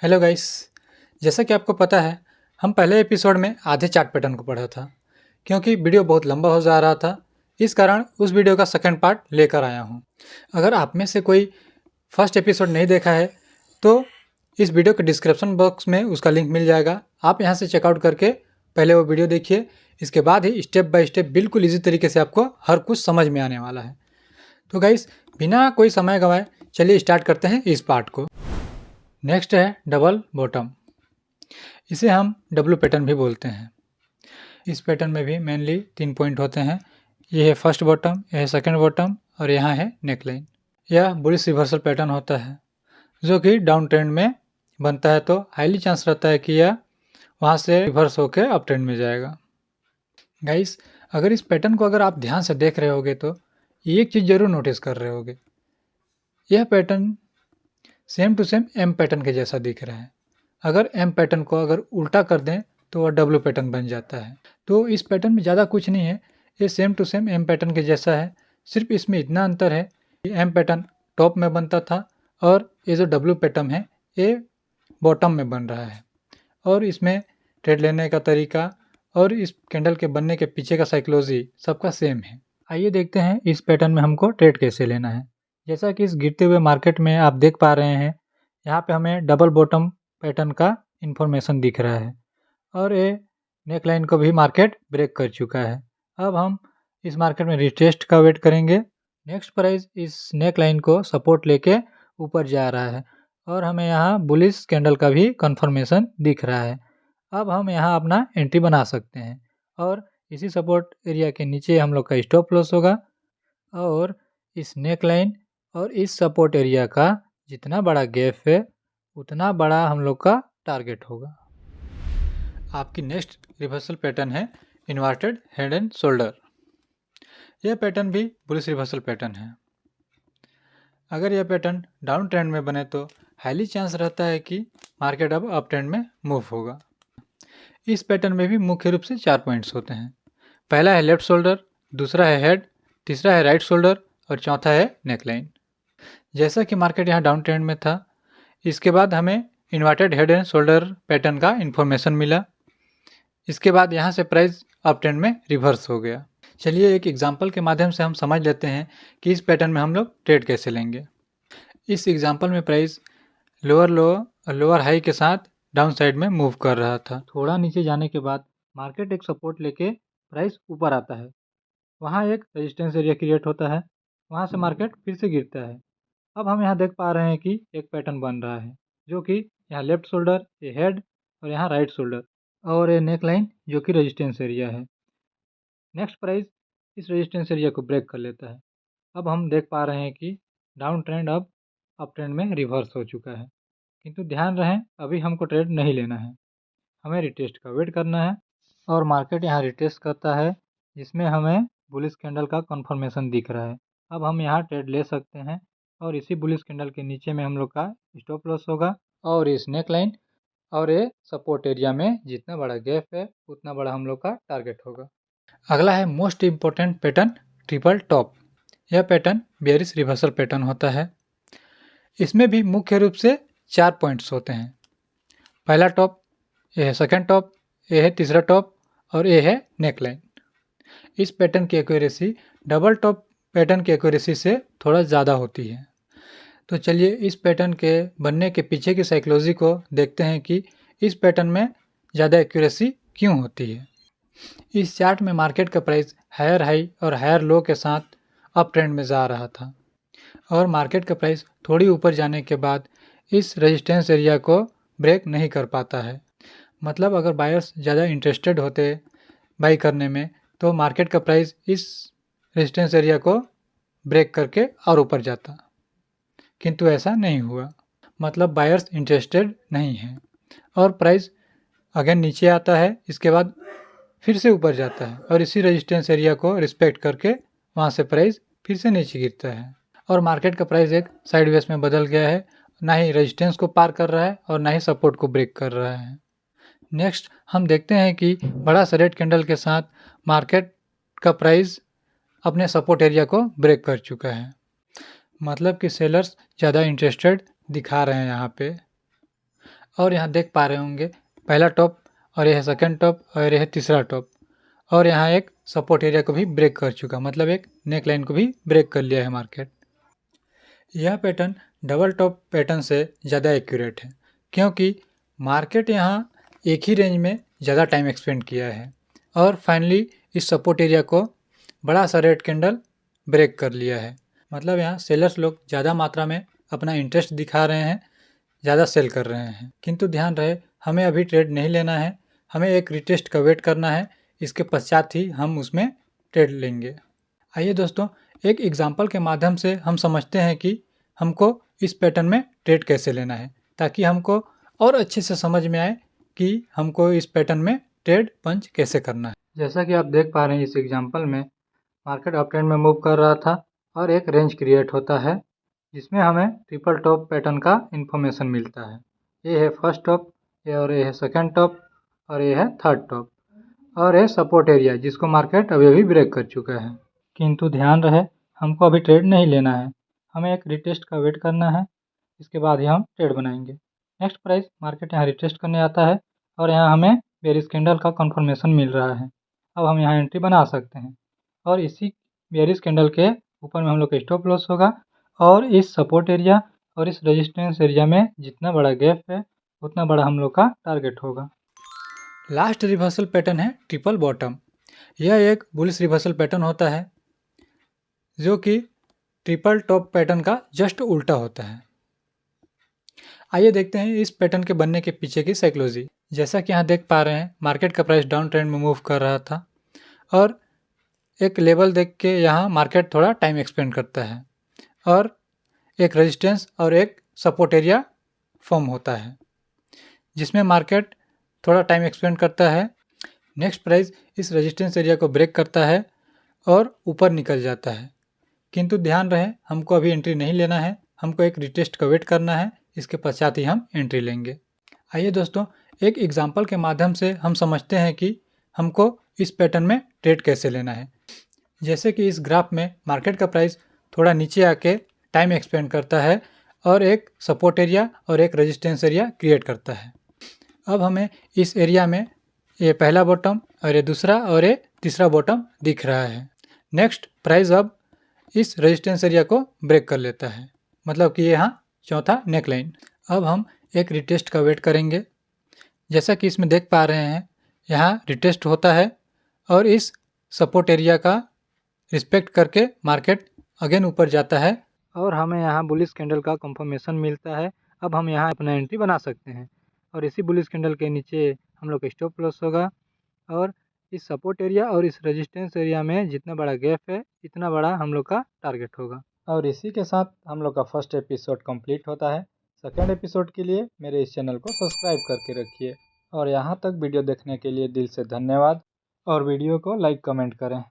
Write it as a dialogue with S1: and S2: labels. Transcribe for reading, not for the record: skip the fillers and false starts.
S1: Hello guys. जैसा कि आपको पता है, हम पहले एपिसोड में आधे चार्ट पैटर्न को पढ़ा था। क्योंकि वीडियो बहुत लंबा हो जा रहा था, इस कारण उस वीडियो का सेकंड पार्ट लेकर आया हूँ। अगर आप में से कोई फर्स्ट एपिसोड नहीं देखा है तो इस वीडियो के डिस्क्रिप्शन बॉक्स में उसका लिंक मिल जाएगा। आप यहाँ से चेकआउट करके पहले वो वीडियो देखिए। इसके बाद ही स्टेप बाय स्टेप बिल्कुल ईजी तरीके से आपको हर कुछ समझ में आने वाला है। तो गाइस, बिना कोई समय गंवाए चलिए स्टार्ट करते हैं इस पार्ट को। नेक्स्ट है डबल बॉटम। इसे हम डब्लू पैटर्न भी बोलते हैं। इस पैटर्न में भी मेनली 3 पॉइंट होते हैं। ये है फर्स्ट बॉटम, यह है सेकंड बॉटम और यहाँ है नेकलाइन। यह बुलिश रिवर्सल पैटर्न होता है जो कि डाउन ट्रेंड में बनता है, तो हाईली चांस रहता है कि यह वहाँ से रिवर्स होकर अप ट्रेंड में जाएगा। गाइस, अगर इस पैटर्न को अगर आप ध्यान से देख रहे होगे तो एक चीज़ जरूर नोटिस कर रहे होगे। यह pattern same to same M pattern के जैसा दिख रहा है। अगर एम पैटर्न को अगर उल्टा कर दें तो वह डब्ल्यू पैटर्न बन जाता है। तो इस पैटर्न में ज़्यादा कुछ नहीं है, ये same to same M pattern के जैसा है। सिर्फ इसमें इतना अंतर है कि एम पैटर्न टॉप में बनता था और ये जो डब्ल्यू पैटर्न है ये बॉटम में बन रहा है। और इसमें ट्रेड लेने का तरीका और इस कैंडल के बनने के पीछे का साइकोलॉजी सबका सेम है। आइए देखते हैं इस पैटर्न में हमको ट्रेड कैसे लेना है। जैसा कि इस गिरते हुए मार्केट में आप देख पा रहे हैं, यहाँ पे हमें डबल बॉटम पैटर्न का इन्फॉर्मेशन दिख रहा है और ये नेकलाइन को भी मार्केट ब्रेक कर चुका है। अब हम इस मार्केट में रिटेस्ट का वेट करेंगे। नेक्स्ट प्राइस इस नेकलाइन को सपोर्ट लेके ऊपर जा रहा है और हमें यहाँ बुलिश कैंडल का भी कंफर्मेशन दिख रहा है। अब हम यहाँ अपना एंट्री बना सकते हैं और इसी सपोर्ट एरिया के नीचे हम लोग का स्टॉप लॉस होगा और इस नेकलाइन और इस सपोर्ट एरिया का जितना बड़ा गैप है उतना बड़ा हम लोग का टारगेट होगा। आपकी नेक्स्ट रिवर्सल पैटर्न है इन्वर्टेड हेड एंड शोल्डर। यह पैटर्न भी बुलिश रिवर्सल पैटर्न है। अगर यह पैटर्न डाउन ट्रेंड में बने तो हाईली चांस रहता है कि मार्केट अब अप ट्रेंड में मूव होगा। इस पैटर्न में भी मुख्य रूप से 4 पॉइंट्स होते हैं। पहला है लेफ्ट शोल्डर, दूसरा है हेड, तीसरा है राइट शोल्डर और चौथा है नेकलाइन। जैसा कि मार्केट यहाँ डाउन ट्रेंड में था, इसके बाद हमें inverted head and shoulder pattern का इन्फॉर्मेशन मिला। इसके बाद यहाँ से प्राइस अप ट्रेंड में रिवर्स हो गया। चलिए एक एग्जांपल के माध्यम से हम समझ लेते हैं कि इस पैटर्न में हम लोग ट्रेड कैसे लेंगे। इस एग्जांपल में प्राइस लोअर लो और लोअर हाई के साथ डाउन साइड में मूव कर रहा था। थोड़ा नीचे जाने के बाद मार्केट एक सपोर्ट लेके प्राइस ऊपर आता है, वहाँ एक रेजिस्टेंस एरिया क्रिएट होता है, वहाँ से मार्केट फिर से गिरता है। अब हम यहाँ देख पा रहे हैं कि एक पैटर्न बन रहा है जो कि यहाँ लेफ्ट शोल्डर, ये हेड और यहाँ राइट शोल्डर और ये नेक लाइन जो कि रेजिस्टेंस एरिया है। नेक्स्ट प्राइस इस रेजिस्टेंस एरिया को ब्रेक कर लेता है। अब हम देख पा रहे हैं कि डाउन ट्रेंड अब अप ट्रेंड में रिवर्स हो चुका है। किंतु ध्यान रहे, अभी हमको ट्रेड नहीं लेना है, हमें रिटेस्ट का वेट करना है। और मार्केट यहाँ रिटेस्ट करता है जिसमें हमें बुलिश कैंडल का कंफर्मेशन दिख रहा है। अब हम यहाँ ट्रेड ले सकते हैं और इसी बुलिश कैंडल के नीचे में हम लोग का स्टॉप लॉस होगा और इस नेक लाइन और ये सपोर्ट एरिया में जितना बड़ा गैप है उतना बड़ा हम लोग का टारगेट होगा। अगला है most important pattern triple top. यह पैटर्न बेयरिश रिवर्सल पैटर्न होता है। इसमें भी मुख्य रूप से 4 पॉइंट्स होते हैं। पहला टॉप, ये है सेकंड टॉप, ये है तीसरा टॉप और ये है नेकलाइन। इस पैटर्न की एक्यूरेसी डबल टॉप पैटर्न की एक्यूरेसी से थोड़ा ज़्यादा होती है। तो चलिए इस पैटर्न के बनने के पीछे की साइकोलॉजी को देखते हैं कि इस पैटर्न में ज़्यादा एक्यूरेसी क्यों होती है। इस चार्ट में मार्केट का प्राइस हायर हाई और हायर लो के साथ अप ट्रेंड में जा रहा था और मार्केट का प्राइस थोड़ी ऊपर जाने के बाद इस रेजिस्टेंस एरिया को ब्रेक नहीं कर पाता है। मतलब अगर बायर्स ज़्यादा इंटरेस्टेड होते बाई करने में तो मार्केट का प्राइस इस रेजिस्टेंस एरिया को ब्रेक करके और ऊपर जाता, किंतु ऐसा नहीं हुआ। मतलब बायर्स इंटरेस्टेड नहीं हैं और प्राइस अगेन नीचे आता है, इसके बाद फिर से ऊपर जाता है और इसी रेजिस्टेंस एरिया को रिस्पेक्ट करके वहाँ से प्राइस फिर से नीचे गिरता है और मार्केट का प्राइस एक साइडवेज में बदल गया है। ना ही रेजिस्टेंस को पार कर रहा है और ना ही सपोर्ट को ब्रेक कर रहा है। नेक्स्ट हम देखते हैं कि बड़ा सा रेड कैंडल के साथ मार्केट का प्राइस अपने सपोर्ट एरिया को ब्रेक कर चुका है। मतलब कि सेलर्स ज़्यादा इंटरेस्टेड दिखा रहे हैं यहाँ पे। और यहाँ देख पा रहे होंगे पहला टॉप और यह सेकंड टॉप और यह तीसरा टॉप, और यहाँ एक सपोर्ट एरिया को भी ब्रेक कर चुका, मतलब एक नेक लाइन को भी ब्रेक कर लिया है मार्केट। यह पैटर्न डबल टॉप पैटर्न से ज़्यादा एक्यूरेट है, क्योंकि मार्केट यहाँ एक ही रेंज में ज़्यादा टाइम एक्सपेंड किया है और फाइनली इस सपोर्ट एरिया को बड़ा सा रेड कैंडल ब्रेक कर लिया है। मतलब यहाँ सेलर्स लोग ज़्यादा मात्रा में अपना इंटरेस्ट दिखा रहे हैं, ज़्यादा सेल कर रहे हैं। किंतु ध्यान रहे, हमें अभी ट्रेड नहीं लेना है, हमें एक रिटेस्ट का वेट करना है, इसके पश्चात ही हम उसमें ट्रेड लेंगे। आइए दोस्तों, एक एग्जांपल के माध्यम से हम समझते हैं कि हमको इस पैटर्न में ट्रेड कैसे लेना है, ताकि हमको और अच्छे से समझ में आए कि हमको इस पैटर्न में ट्रेड पंच कैसे करना है। जैसा कि आप देख पा रहे हैं, इस एग्जांपल में मार्केट अप ट्रेंड में मूव कर रहा था और एक रेंज क्रिएट होता है जिसमें हमें ट्रिपल टॉप पैटर्न का इन्फॉर्मेशन मिलता है। ये है फर्स्ट टॉप, और ये है सेकंड टॉप, और ये है थर्ड टॉप, और ये सपोर्ट एरिया जिसको मार्केट अभी अभी ब्रेक कर चुका है। किंतु ध्यान रहे, हमको अभी ट्रेड नहीं लेना है, हमें एक रिटेस्ट का वेट करना है, इसके बाद ही हम ट्रेड बनाएंगे। नेक्स्ट प्राइस मार्केट यहाँ रिटेस्ट करने आता है और यहाँ हमें बेरिश कैंडल का कंफर्मेशन मिल रहा है। अब हम यहाँ एंट्री बना सकते हैं और इसी बेरिश कैंडल के ऊपर में हम लोग का स्टॉप लॉस होगा, और इस सपोर्ट एरिया और इस रेजिस्टेंस एरिया में जितना बड़ा गैप है उतना बड़ा हम लोग का टारगेट होगा। लास्ट रिवर्सल पैटर्न है ट्रिपल बॉटम। यह एक बुलिश रिवर्सल पैटर्न होता है जो कि ट्रिपल टॉप पैटर्न का जस्ट उल्टा होता है। आइए देखते हैं इस पैटर्न के बनने के पीछे की साइकोलॉजी। जैसा कि यहाँ देख पा रहे हैं, मार्केट का प्राइस डाउन ट्रेंड में मूव कर रहा था और एक लेवल देख के यहाँ मार्केट थोड़ा टाइम एक्सपेंड करता है और एक रेजिस्टेंस और एक सपोर्ट एरिया फॉर्म होता है जिसमें मार्केट थोड़ा टाइम एक्सपेंड करता है। नेक्स्ट प्राइस इस रेजिस्टेंस एरिया को ब्रेक करता है और ऊपर निकल जाता है। किंतु ध्यान रहे, हमको अभी एंट्री नहीं लेना है, हमको एक रिटेस्ट का वेट करना है, इसके पश्चात ही हम एंट्री लेंगे। आइए दोस्तों, एक एग्जांपल के माध्यम से हम समझते हैं कि हमको इस पैटर्न में ट्रेड कैसे लेना है। जैसे कि इस ग्राफ में मार्केट का प्राइस थोड़ा नीचे आके टाइम एक्सपेंड करता है और एक सपोर्ट एरिया और एक रेजिस्टेंस एरिया क्रिएट करता है। अब हमें इस एरिया में ये पहला बॉटम और ये दूसरा और ये तीसरा बॉटम दिख रहा है। नेक्स्ट प्राइस अब इस रेजिस्टेंस एरिया को ब्रेक कर लेता है, मतलब कि यहाँ चौथा नेक लाइन। अब हम एक रिटेस्ट का वेट करेंगे। जैसा कि इसमें देख पा रहे हैं, यहाँ रिटेस्ट होता है और इस सपोर्ट एरिया का रिस्पेक्ट करके मार्केट अगेन ऊपर जाता है और हमें यहाँ बुलिश कैंडल का कंफर्मेशन मिलता है। अब हम यहाँ अपना एंट्री बना सकते हैं और इसी बुलिश कैंडल के नीचे हम लोग का स्टॉप लॉस होगा, और इस सपोर्ट एरिया और इस रेजिस्टेंस एरिया में जितना बड़ा गैप है इतना बड़ा हम लोग का टारगेट होगा। और इसी के साथ हम लोग का फर्स्ट एपिसोड कंप्लीट होता है। सेकेंड एपिसोड के लिए मेरे इस चैनल को सब्सक्राइब करके रखिए, और यहाँ तक वीडियो देखने के लिए दिल से धन्यवाद, और वीडियो को लाइक कमेंट करें।